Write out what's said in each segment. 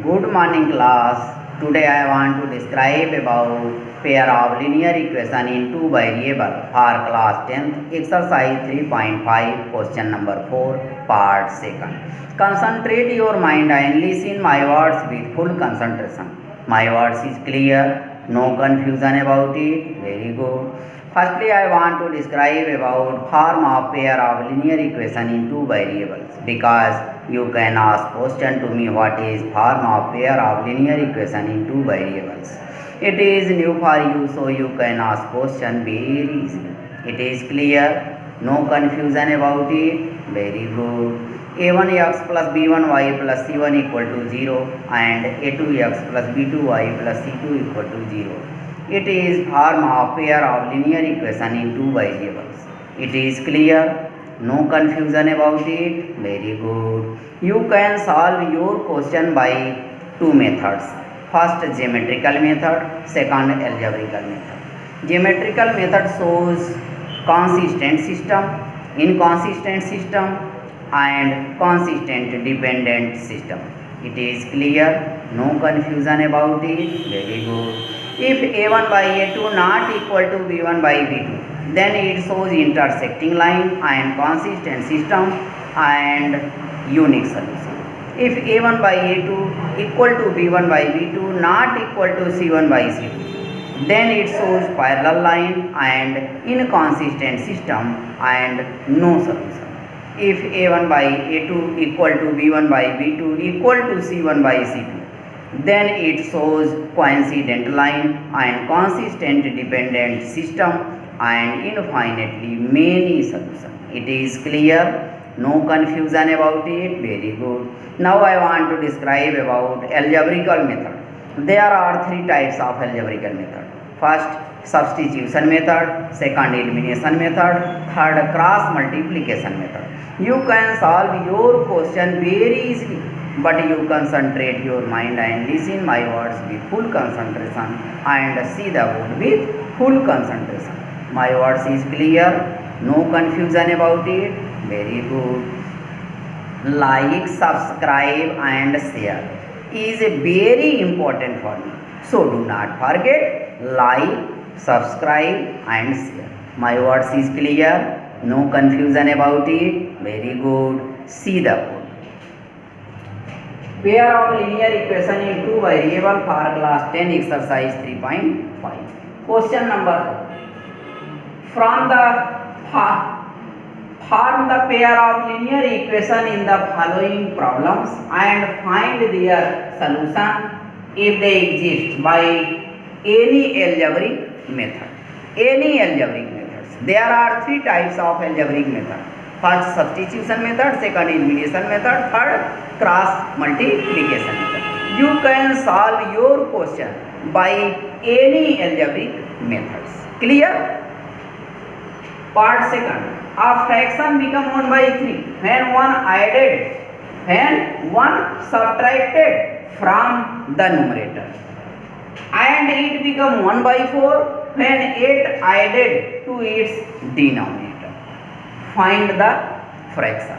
Good morning class. Today I want to describe about pair of linear equation in two variable for class 10th exercise 3.5 question number 4 part 2nd. Concentrate your mind and listen my words with full concentration. My words is clear, no confusion about it. Very good. Firstly, I want to describe about form of pair of linear equation in two variables because you can ask question to me what is form of pair of linear equation in two variables. It is new for you, so you can ask question very easily. It is clear, no confusion about it. Very good. a1x plus b1y plus c1 equal to 0 and a2x plus b2y plus c2 equal to 0. It is form of pair of linear equation in two variables. It is clear, no confusion about it. Very good. You can solve your question by two methods. First geometrical method, second algebraical method. Geometrical method shows consistent system, inconsistent system and consistent dependent system. It is clear, no confusion about it. Very good. If a1 by a2 not equal to b1 by b2, then it shows intersecting line and consistent system and unique solution. If a1 by a2 equal to b1 by b2 not equal to c1 by c2, then it shows parallel line and inconsistent system and no solution. If a1 by a2 equal to b1 by b2 equal to c1 by c2, then it shows coincident line and consistent dependent system and infinitely many solutions. It is clear, no confusion about it. Very good. Now I want to describe about algebraical method. There are three types of algebraical method. First substitution method, second elimination method, third cross multiplication method. You can solve your question very easily, but you concentrate your mind and listen my words with full concentration and see the board with full concentration. My words is clear, no confusion about it. Very good. Like, subscribe and share is very important for me. So do not forget, like, subscribe and share. My words is clear, no confusion about it. Very good. See the board. Pair of linear equation in two variable for class 10 exercise 3.5. Question number 4. Form the pair of linear equation in the following problems and find their solution if they exist by any algebraic method. Any algebraic methods. There are three types of algebraic method. First substitution method, second elimination method, third cross multiplication method. You can solve your question by any algebraic methods. Clear? Part second. A fraction become 1 by 3 when one added and one subtracted from the numerator, and it become 1 by 4 when 8 added to its denominator. Find the fraction.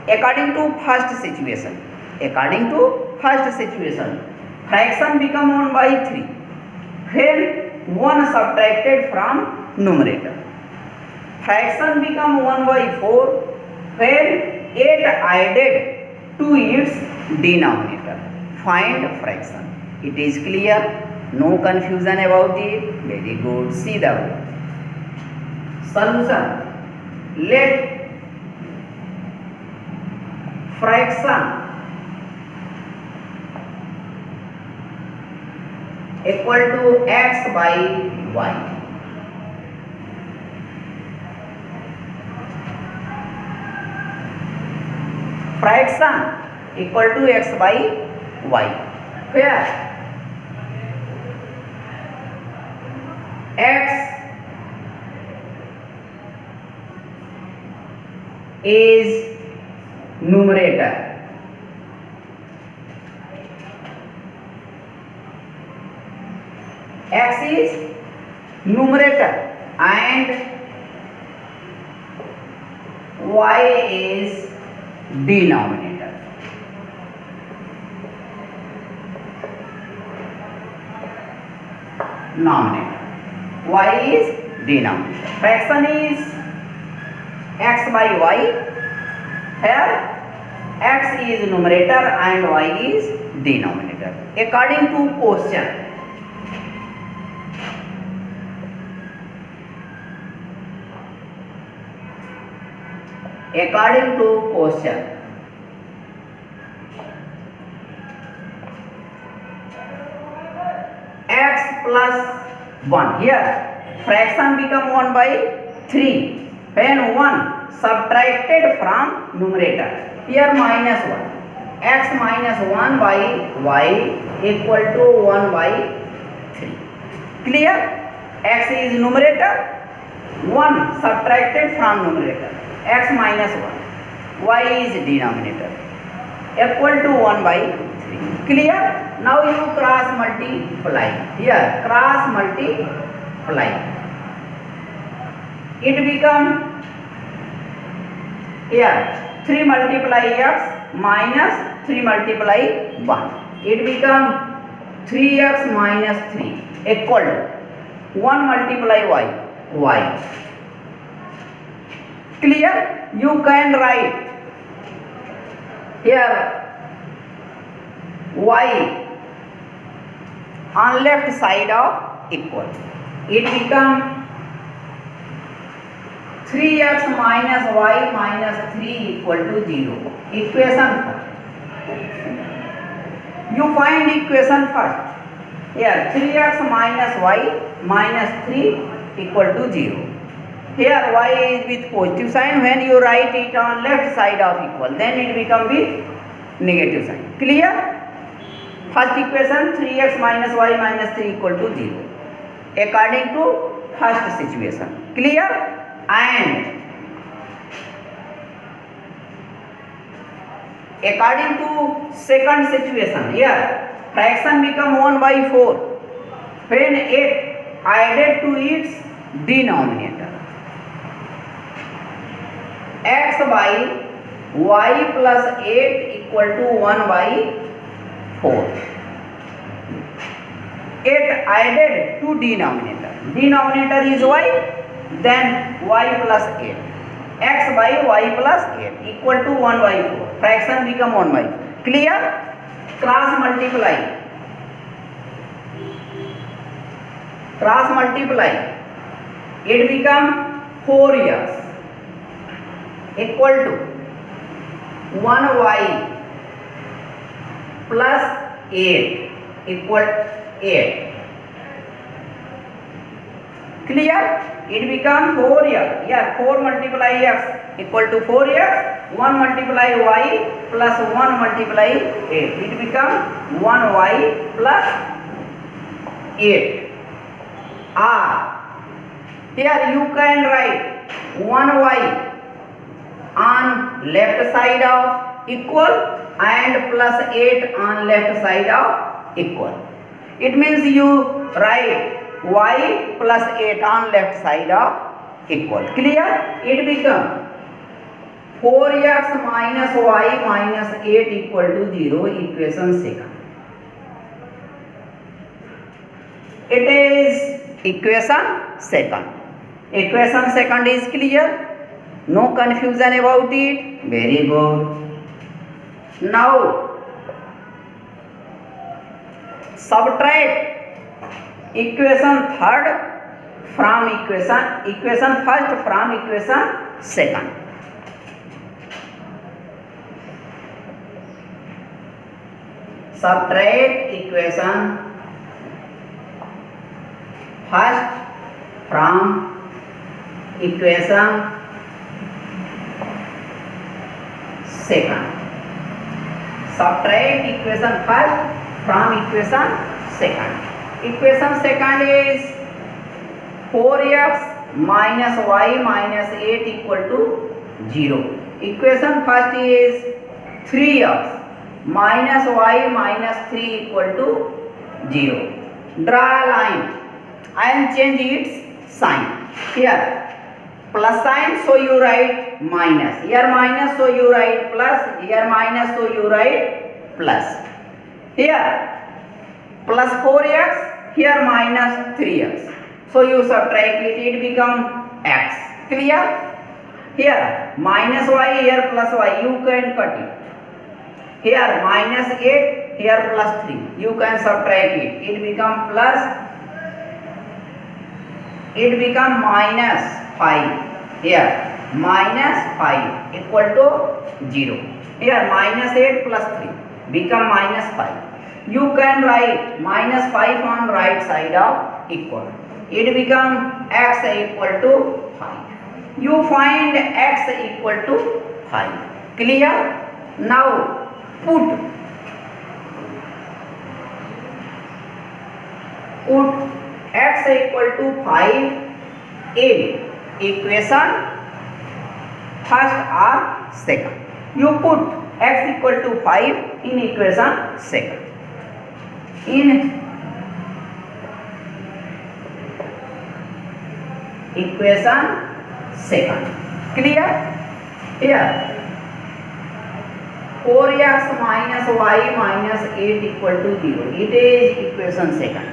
According to first situation, fraction become 1 by 3 when 1 subtracted from numerator. Fraction become 1 by 4 when 8 added to its denominator. Find fraction. It is clear, no confusion about it. Very good. See the solution. Let fraction equal to x by y. Fraction equal to x by y, where x is numerator, and y is denominator. numerator, y is denominator. Fraction is x by y. Here x is numerator and y is denominator. According to question, x plus 1. Here fraction become 1 by 3 when 1 subtracted from numerator. Here minus 1. X minus 1 by y equal to 1 by 3. Clear? X is numerator, 1 subtracted from numerator. X minus 1. Y is denominator. Equal to 1 by 3. Clear? Now you cross multiply. Here cross multiply. It become here 3 multiply x minus 3 multiply 1. It become 3x minus 3 equal to 1 multiply y. Clear? You can write here y on left side of equal. It become 3x minus y minus 3 equal to 0. Equation first. You find equation first. Here 3x minus y minus 3 equal to 0. Here y is with positive sign. When you write it on left side of equal, then it become with negative sign. Clear? First equation 3x minus y minus 3 equal to 0. According to first situation. Clear? And according to second situation, here fraction become 1 by 4 when 8 added to its denominator. X by y plus 8 equal to 1 by 4. 8 added to denominator. Denominator is y, then y plus 8. X by y plus 8 equal to 1 by 4. Fraction become 1 by 4. Clear? Cross multiply. Cross multiply. It become 4x equal to 1y plus 8 equal 8. Clear? It become 4x. Yeah, 4 multiply x equal to 4x. 1 multiply y plus 1 multiply 8. It become 1y plus 8. Here you can write 1y on left side of equal and plus 8 on left side of equal. It means you write y plus 8 on left side of equal. Clear? It become 4x minus y minus 8 equal to 0. Equation second. It is equation second. Equation second is clear? No confusion about it? Very good. Now subtract equation third from equation first from equation second. Subtract equation first from equation second. Subtract equation first from equation second. Equation second is 4x minus y minus 8 equal to 0. Equation first is 3x minus y minus 3 equal to 0. Draw a line and change its sign. Here plus sign, so you write minus. Here minus, so you write plus. Here minus, so you write plus. Here plus 4x here minus 3x. So you subtract it, it become x. Clear? Here minus y, here plus y, you can cut it. Here minus 8, here plus 3, you can subtract it, it become plus, it become minus 5. Here minus 5 equal to 0. Here minus 8 plus 3 become minus 5. You can write minus 5 on right side of equal. It become x equal to 5. You find x equal to 5. Clear? Now put x equal to 5 in equation first or second. You put x equal to 5 in equation second. In equation second. Clear? Here 4x minus y minus 8 equal to 0. It is equation second.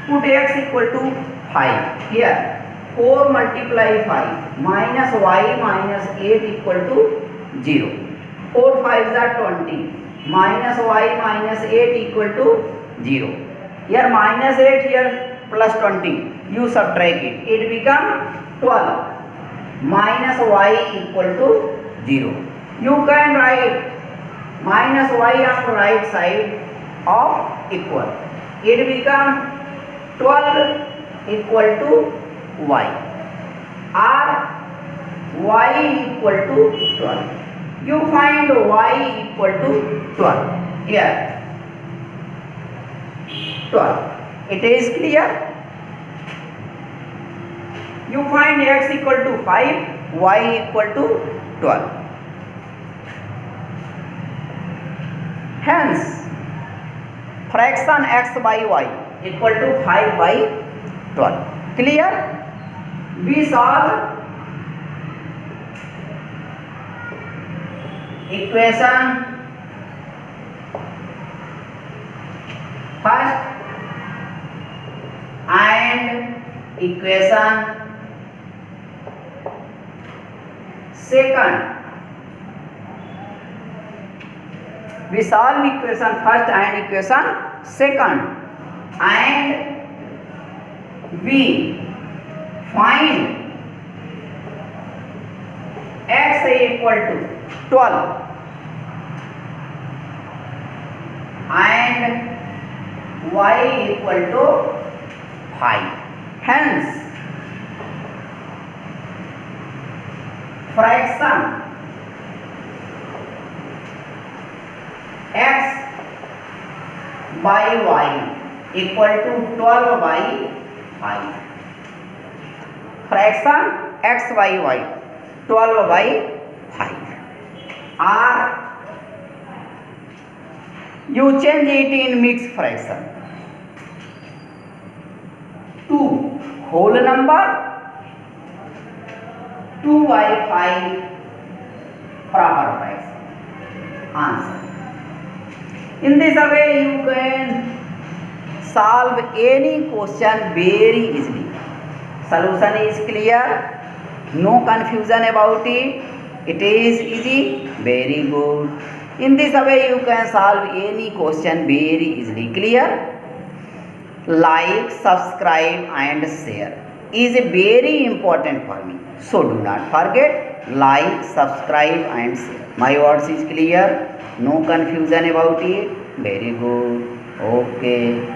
Put x equal to 5. Here 4 multiply 5 minus y minus 8 equal to 0. 4 5s are 20. Minus y minus 8 equal to 0. Here minus 8, here plus 20. You subtract it. It become 12. Minus y equal to 0. You can write minus y on right side of equal. It become 12 equal to y, or y equal to 12. You find y equal to 12. Here 12. It is clear? You find x equal to 5, y equal to 12. Hence, fraction x by y equal to 5 by 12. Clear? We solve equation first and equation second. We solve equation first and equation second, and we find x equal to 12 and y equal to 5. Hence, fraction x by y equal to 12 by 5. Fraction x by y 12 by 5. Or you change it in mixed fraction. 2 whole number 2 by 5 proper fraction. Answer. In this way you can solve any question very easily. Solution is clear, no confusion about it. It is easy, very good. In this way you can solve any question very easily. Clear? Like, subscribe and share is very important for me. So do not forget, like, subscribe and share. My words is clear, no confusion about it. Very good. Okay.